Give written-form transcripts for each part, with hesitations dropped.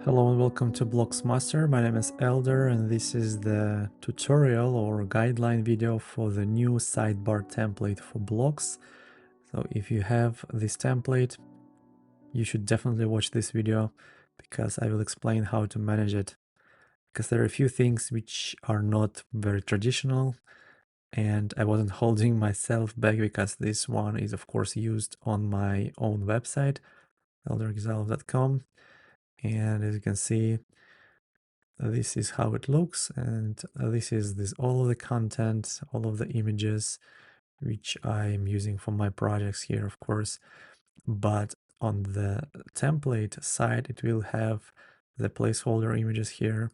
Hello and welcome to Blocs Master. My name is Elder and this is the tutorial or guideline video for the new sidebar template for Blocs. So if you have this template, you should definitely watch this video because I will explain how to manage it. Because there are a few things which are not very traditional and I wasn't holding myself back because this one is of course used on my own website, elderexile.com. And as you can see, this is how it looks, and this is all of the content, all of the images which I'm using for my projects here, of course. But on the template side, it will have the placeholder images here.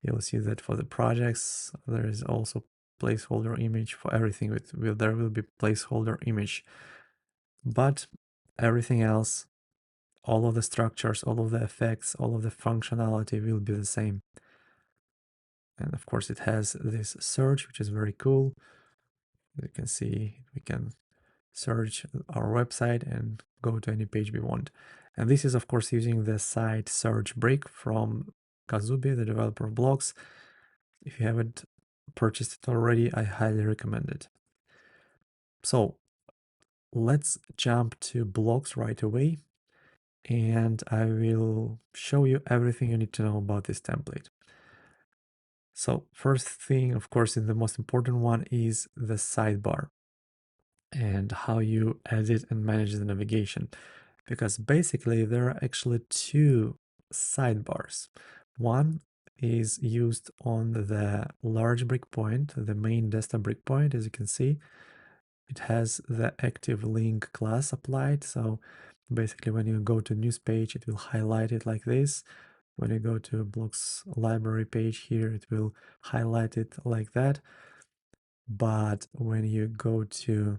You'll see that for the projects, there is also placeholder image for everything. There will be placeholder image, but everything else, all of the structures, all of the effects, all of the functionality will be the same. And of course it has this search, which is very cool. You can see we can search our website and go to any page we want. And this is of course using the site search brick from Kazubi, the developer of Blocs. If you haven't purchased it already, I highly recommend it. So let's jump to Blocs right away, and I will show you everything you need to know about this template. So first thing, of course, and the most important one is the sidebar and how you edit and manage the navigation. Because basically there are actually two sidebars. One is used on the large breakpoint, the main desktop breakpoint, as you can see. It has the active link class applied. So basically when you go to news page, it will highlight it like this. When you go to Blocs library page here, it will highlight it like that. But when you go to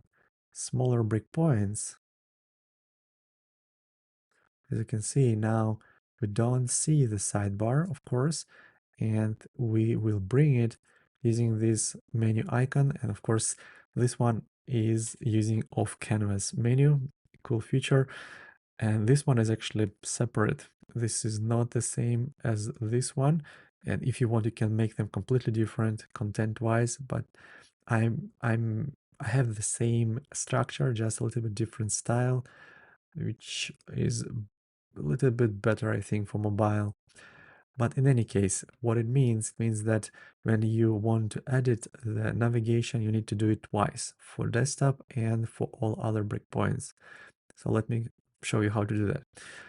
smaller breakpoints, as you can see now, we don't see the sidebar, of course, and we will bring it using this menu icon. And of course, this one is using off canvas menu, cool feature. And this one is actually separate. This is not the same as this one. And if you want, you can make them completely different content-wise, but I have the same structure, just a little bit different style, which is a little bit better, I think, for mobile. But in any case, what it means that when you want to edit the navigation, you need to do it twice, for desktop and for all other breakpoints. So let me show you how to do that.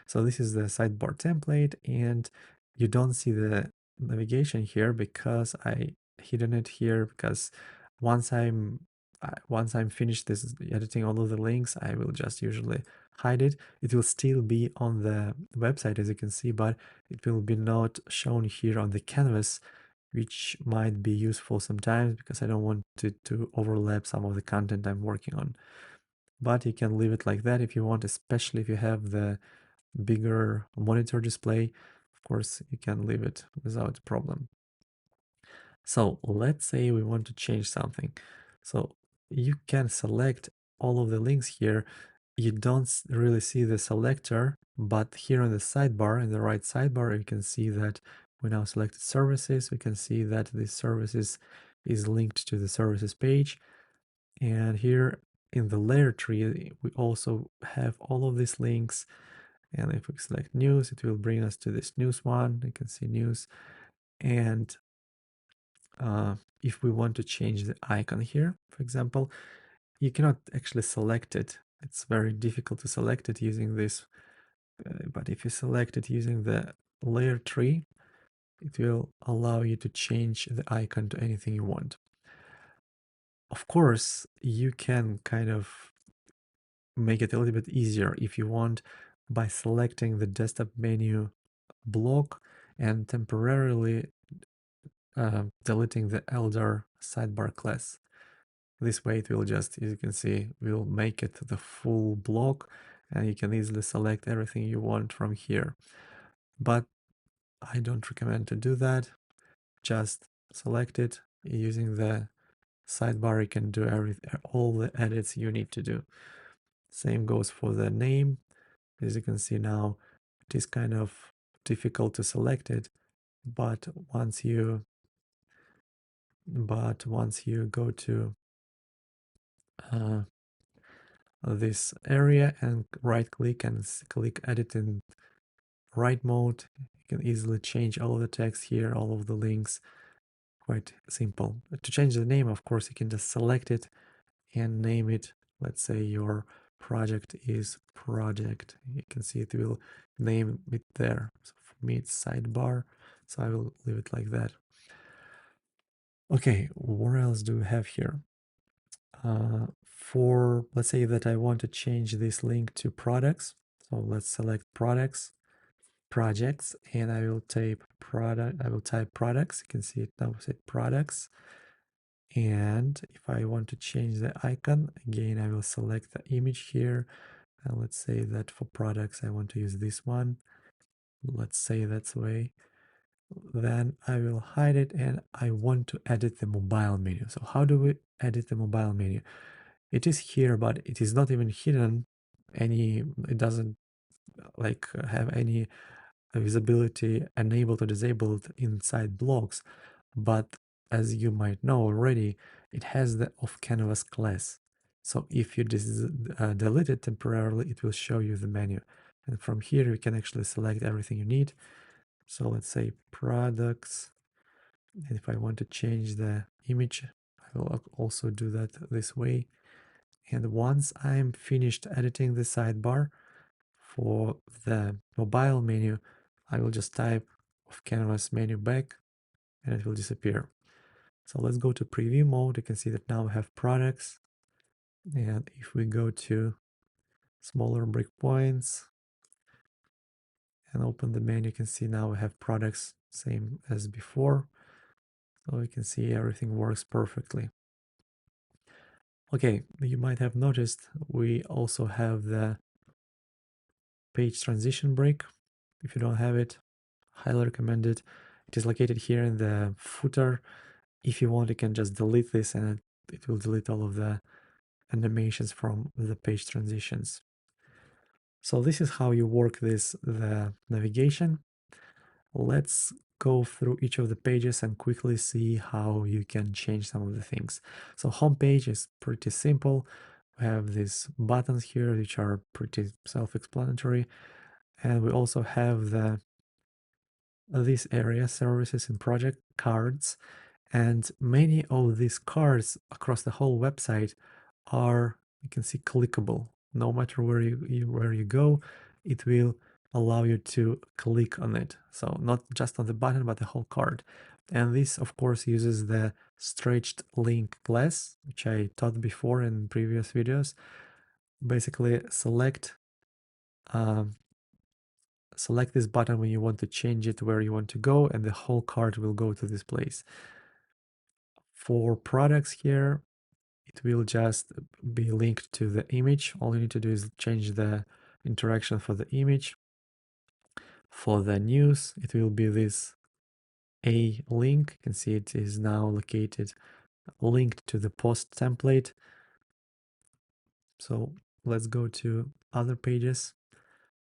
So this is the sidebar template, and you don't see the navigation here because I hidden it here, because once I'm finished this editing all of the links, I will just usually hide it. It will still be on the website, as you can see, but it will be not shown here on the canvas, which might be useful sometimes because I don't want it to overlap some of the content I'm working on. But you can leave it like that if you want, especially if you have the bigger monitor display. Of course, you can leave it without problem. So let's say we want to change something. So you can select all of the links here. You don't really see the selector, but here on the sidebar, in the right sidebar, you can see that we now selected services. We can see that this services is linked to the services page. And here in the layer tree, we also have all of these links. And if we select news, it will bring us to this news one. You can see news. And if we want to change the icon here, for example, you cannot actually select it. It's very difficult to select it using this. But if you select it using the layer tree, it will allow you to change the icon to anything you want. Of course, you can kind of make it a little bit easier if you want by selecting the desktop menu block and temporarily deleting the elder sidebar class. This way it will just, as you can see, will make it the full block, and you can easily select everything you want from here. But I don't recommend to do that. Just select it using the sidebar. You can do all the edits you need to do. Same goes for the name. As you can see now, it is kind of difficult to select it, but once you go to this area and right click and click edit in write mode, you can easily change all of the text here, all of the links. Quite simple. To change the name, of course, you can just select it and name it. Let's say your project is project. You can see it will name it there. So for me, it's sidebar. So I will leave it like that. Okay, what else do we have here? Let's say that I want to change this link to products. So let's select products, projects, and I will type product. I will type products. You can see it now. Say products. And if I want to change the icon, again, I will select the image here. And let's say that for products, I want to use this one. Let's say that's the way. Then I will hide it and I want to edit the mobile menu. So how do we edit the mobile menu? It is here, but it is not even hidden it doesn't like have any visibility enabled or disabled inside blocks. But as you might know already, it has the off canvas class. So if you delete it temporarily, it will show you the menu. And from here, you can actually select everything you need. So let's say products. And if I want to change the image, I will also do that this way. And once I'm finished editing the sidebar for the mobile menu, I will just type off canvas menu back and it will disappear. So let's go to preview mode. You can see that now we have products. And if we go to smaller breakpoints and open the menu, you can see now we have products same as before. So you can see everything works perfectly. Okay, you might have noticed we also have the page transition break. If you don't have it, highly recommend it. It is located here in the footer. If you want, you can just delete this and it will delete all of the animations from the page transitions. So this is how you work the navigation. Let's go through each of the pages and quickly see how you can change some of the things. So homepage is pretty simple. We have these buttons here, which are pretty self-explanatory. And we also have this area, services and project cards. And many of these cards across the whole website are, you can see, clickable. No matter where you go, it will allow you to click on it. So not just on the button, but the whole card. And this, of course, uses the stretched link class, which I taught before in previous videos. Basically, select this button when you want to change it where you want to go, and the whole card will go to this place. For products here, it will just be linked to the image. All you need to do is change the interaction for the image. For the news, it will be this A link. You can see it is now located linked to the post template. So let's go to other pages.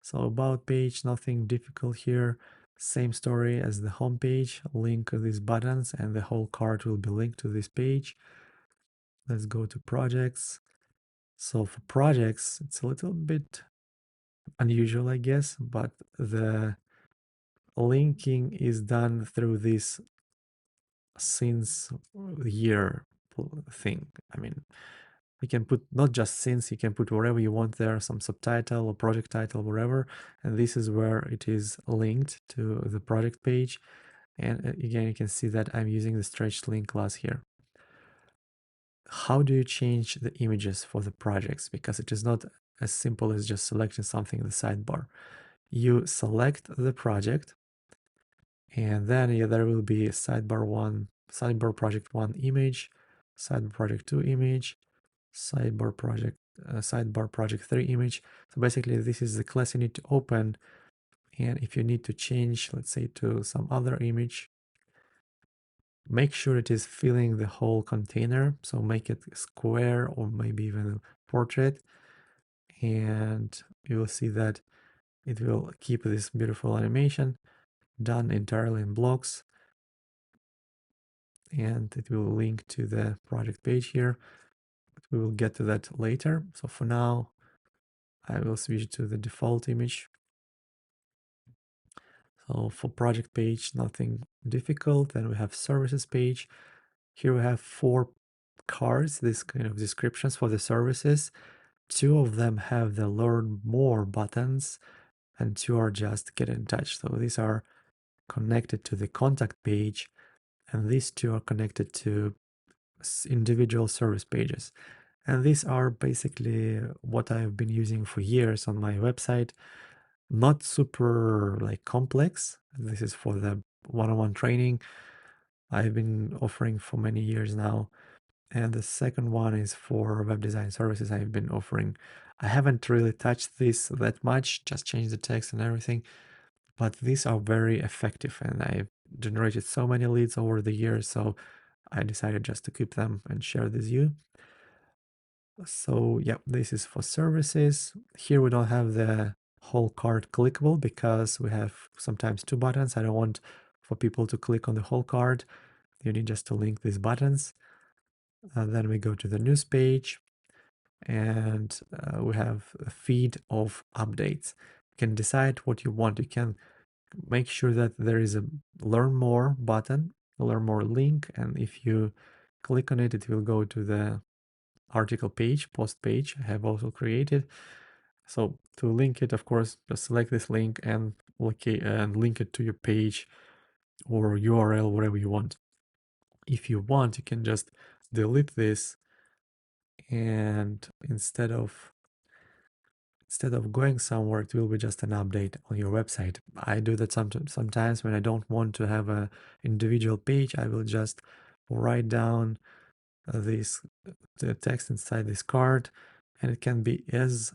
So about page, nothing difficult here. Same story as the home page. Link these buttons and the whole card will be linked to this page. Let's go to projects. So for projects, it's a little bit unusual, I guess, but the linking is done through this since year thing. I mean, you can put not just since, you can put wherever you want there, some subtitle or project title, wherever. And this is where it is linked to the project page. And again, you can see that I'm using the stretched link class here. How do you change the images for the projects? Because it is not as simple as just selecting something in the sidebar. You select the project, and then there will be sidebar project 1 image, sidebar project 2 image, sidebar project 3 image. So basically this is the class you need to open, and if you need to change, let's say, to some other image, make sure it is filling the whole container. So make it square or maybe even portrait, and you will see that it will keep this beautiful animation. done entirely in Blocs, and it will link to the project page here, but we will get to that later. So for now, I will switch to the default image. So for project page, nothing difficult. Then we have services page. Here we have 4 cards, this kind of descriptions for the services. 2 of them have the learn more buttons and 2 are just get in touch. So these are connected to the contact page, and these 2 are connected to individual service pages. And these are basically what I've been using for years on my website. Not super like complex. This is for the one-on-one training I've been offering for many years now. And the second one is for web design services I've been offering. I haven't really touched this that much, just changed the text and everything, but these are very effective and I've generated so many leads over the years, so I decided just to keep them and share this with you. So yeah, this is for services. Here we don't have the whole card clickable because we have sometimes 2 buttons. I don't want for people to click on the whole card. You need just to link these buttons. Then we go to the news page, and we have a feed of updates. You can decide what you want. You can make sure that there is a learn more button, a learn more link, and if you click on it, it will go to the article page, post page I have also created. So to link it, of course, just select this link and link it to your page or URL, whatever you want. If you want, you can just delete this, and instead of going somewhere, it will be just an update on your website. I do that sometimes when I don't want to have a individual page. I will just write down this the text inside this card, and it can be as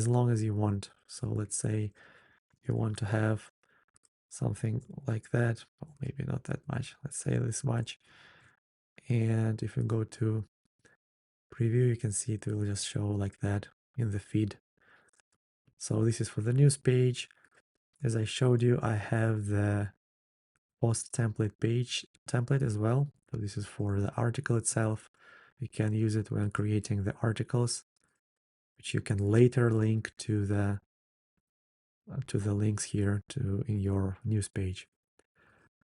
long as you want. So let's say you want to have something like that, well, maybe not that much, let's say this much. And if you go to preview, you can see it will just show like that in the feed. So this is for the news page. As I showed you, I have the post template page template as well. So this is for the article itself. You can use it when creating the articles, which you can later link to the links here to in your news page.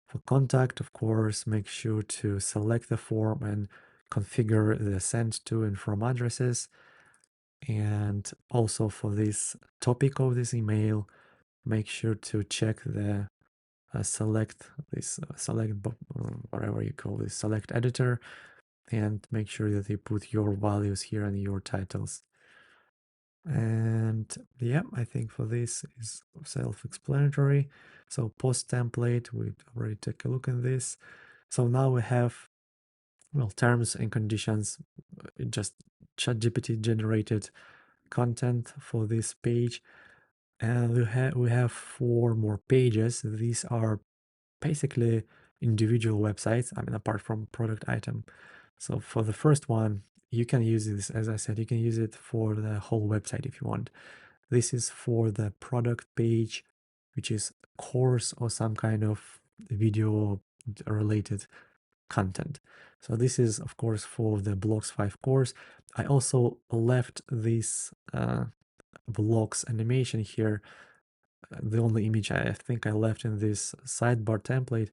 For contact, of course, make sure to select the form and configure the send to and from addresses. And also for this topic of this email, make sure to check the select whatever you call this select editor, and make sure that you put your values here and your titles. And yeah, I think for this is self-explanatory. So post template, we already took a look at this. So now we have, well, terms and conditions, just ChatGPT generated content for this page. And we have 4 more pages. These are basically individual websites, I mean, apart from product item. So for the first one, you can use this, as I said, you can use it for the whole website if you want. This is for the product page, which is course or some kind of video related content. So this is, of course, for the Blocs 5 course. I also left this Blocs animation here, the only image I think I left in this sidebar template,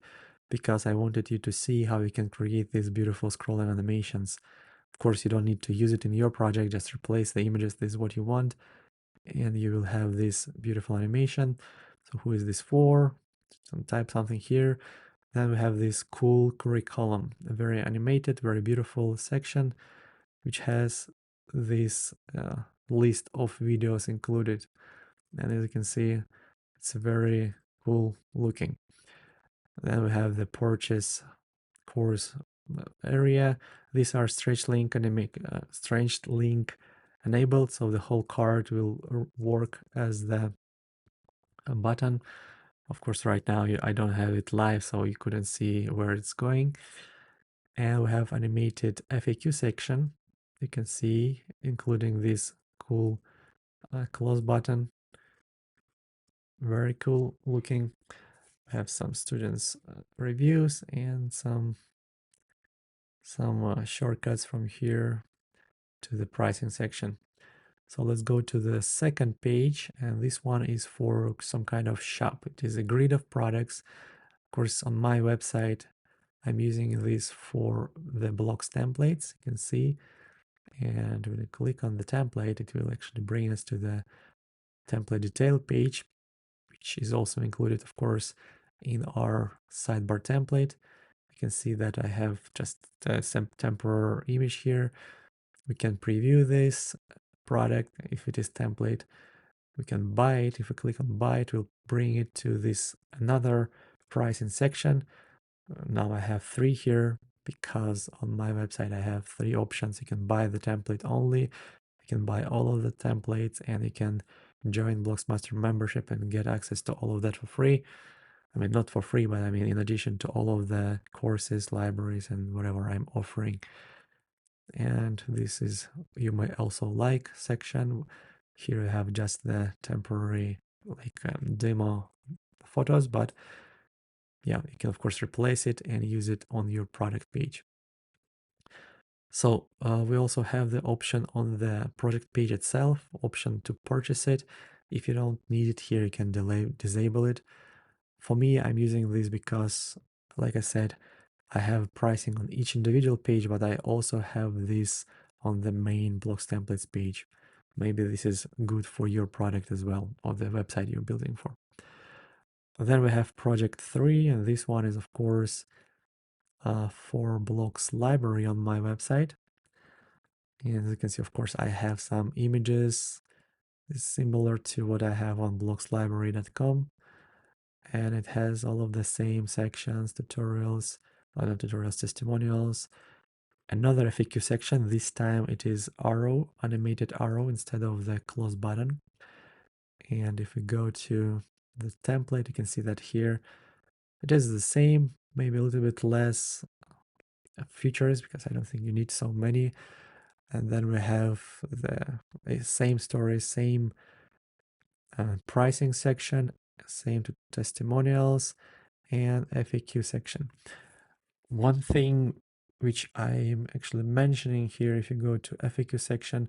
because I wanted you to see how you can create these beautiful scrolling animations. Of course, you don't need to use it in your project, just replace the images, this is what you want, and you will have this beautiful animation. So who is this for? Type something here. Then we have this cool curriculum, a very animated, very beautiful section, which has this list of videos included. And as you can see, it's very cool looking. Then we have the purchase course area. These are stretch link enabled, so the whole card will work as the button. Of course, right now I don't have it live, so you couldn't see where it's going. And we have animated FAQ section. You can see, including this cool close button. Very cool looking. have some students reviews and some shortcuts from here to the pricing section. So let's go to the second page, and this one is for some kind of shop. It is a grid of products. Of course, on my website, I'm using this for the Blocs templates, you can see. And when you click on the template, it will actually bring us to the template detail page, which is also included, of course, in our sidebar template. You can see that I have just some temporary image here. We can preview this product if it is template. We can buy it. If we click on buy, it will bring it to this another pricing section. Now I have 3 here because on my website I have 3 options. You can buy the template only, you can buy all of the templates, and you can join Blocs Master membership and get access to all of that for free. I mean, not for free, but I mean, in addition to all of the courses, libraries, and whatever I'm offering. And this is you may also like section. Here you have just the temporary like demo photos, but yeah, you can of course replace it and use it on your product page. So we also have the option on the project page itself, option to purchase it. If you don't need it here, you can disable it. For me, I'm using this because, like I said, I have pricing on each individual page, but I also have this on the main Blocs templates page. Maybe this is good for your product as well, or the website you're building for. Then we have project 3, and this one is, of course, for Blocs library on my website. And as you can see, of course, I have some images similar to what I have on blocslibrary.com. And it has all of the same sections, tutorials, other tutorials, testimonials. Another FAQ section, this time it is arrow, animated arrow instead of the close button. And if we go to the template, you can see that here it is the same, maybe a little bit less features because I don't think you need so many. And then we have the same story, same pricing section, same to testimonials and FAQ section. One thing which I'm actually mentioning here, if you go to FAQ section,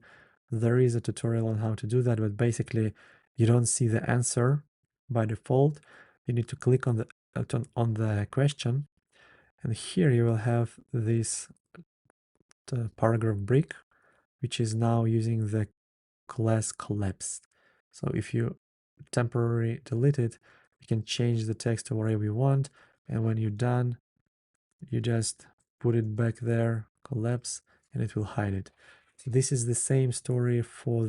there is a tutorial on how to do that, but basically you don't see the answer by default. You need to click on the question, and here you will have this paragraph break, which is now using the class collapsed. So if you temporarily delete it, you can change the text to whatever you want, and when you're done, you just put it back there, collapse, and it will hide it. So this is the same story for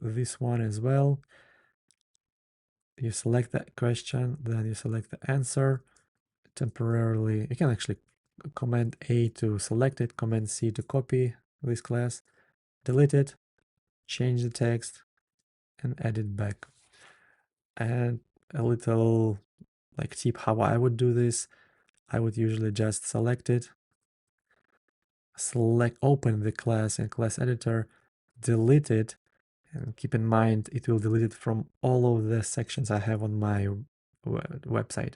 this one as well. You select that question, then you select the answer. Temporarily, you can actually Command A to select it, Command C to copy this class, delete it, change the text, and add it back. And a little like tip how I would do this, I would usually just select it, open the class and class editor, delete it, and keep in mind it will delete it from all of the sections I have on my website.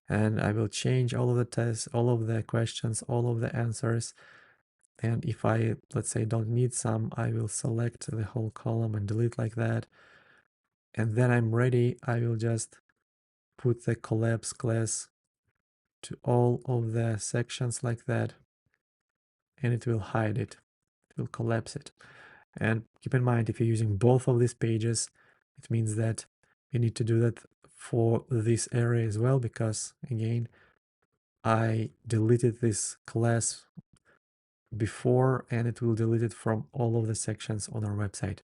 And I will change all of the tests, all of the questions, all of the answers. And if I, let's say, don't need some, I will select the whole column and delete like that. And then I'm ready. I will just put the collapse class to all of the sections like that, and it will hide it. It will collapse it. And keep in mind, if you're using both of these pages, it means that you need to do that for this area as well, because again, I deleted this class before and it will delete it from all of the sections on our website.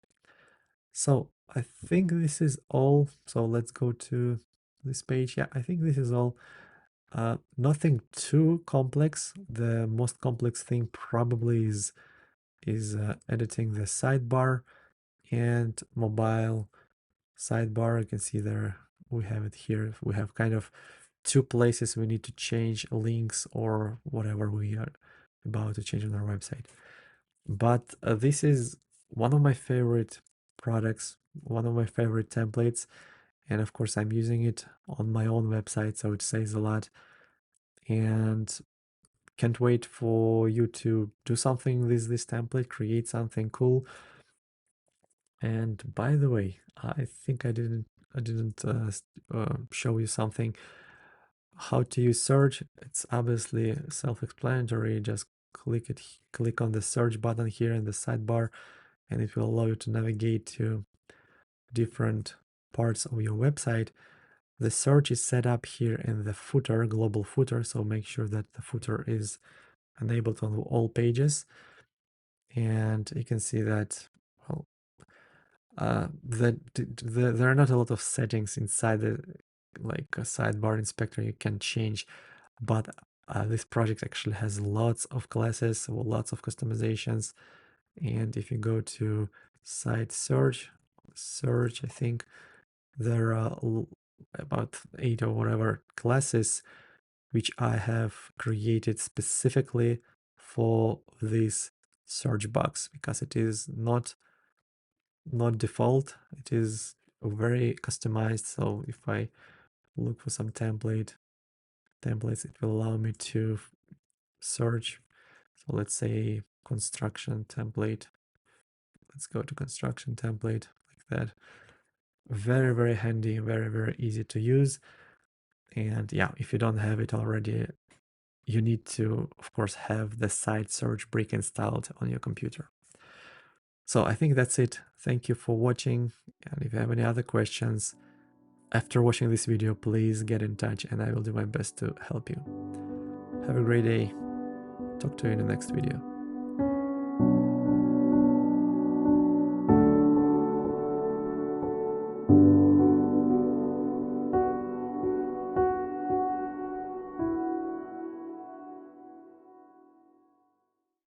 So I think this is all. So let's go to this page. Yeah, I think this is all. Nothing too complex. The most complex thing probably is editing the sidebar and mobile sidebar. You can see there we have it here. We have kind of 2 places we need to change links or whatever we are about to change on our website. But this is one of my favorite products, one of my favorite templates. And of course, I'm using it on my own website, so it says a lot. And can't wait for you to do something with this template, create something cool. And by the way, I think I didn't show you something. How to use search? It's obviously self-explanatory. Just click on the search button here in the sidebar, and it will allow you to navigate to different parts of your website. The search is set up here in the footer, global footer, so make sure that the footer is enabled on all pages. And you can see that, well, there are not a lot of settings inside the like a sidebar inspector you can change, but this project actually has lots of classes, so lots of customizations. And if you go to site search, I think there are about 8 or whatever classes which I have created specifically for this search box, because it is not default, it is very customized. So if I look for some templates, it will allow me to search. So let's say construction template. Let's go to construction template like that. Very, very handy, very, very easy to use. And yeah, if you don't have it already, you need to, of course, have the site search brick installed on your computer. So I think that's it. Thank you for watching. And if you have any other questions after watching this video, please get in touch and I will do my best to help you. Have a great day. Talk to you in the next video.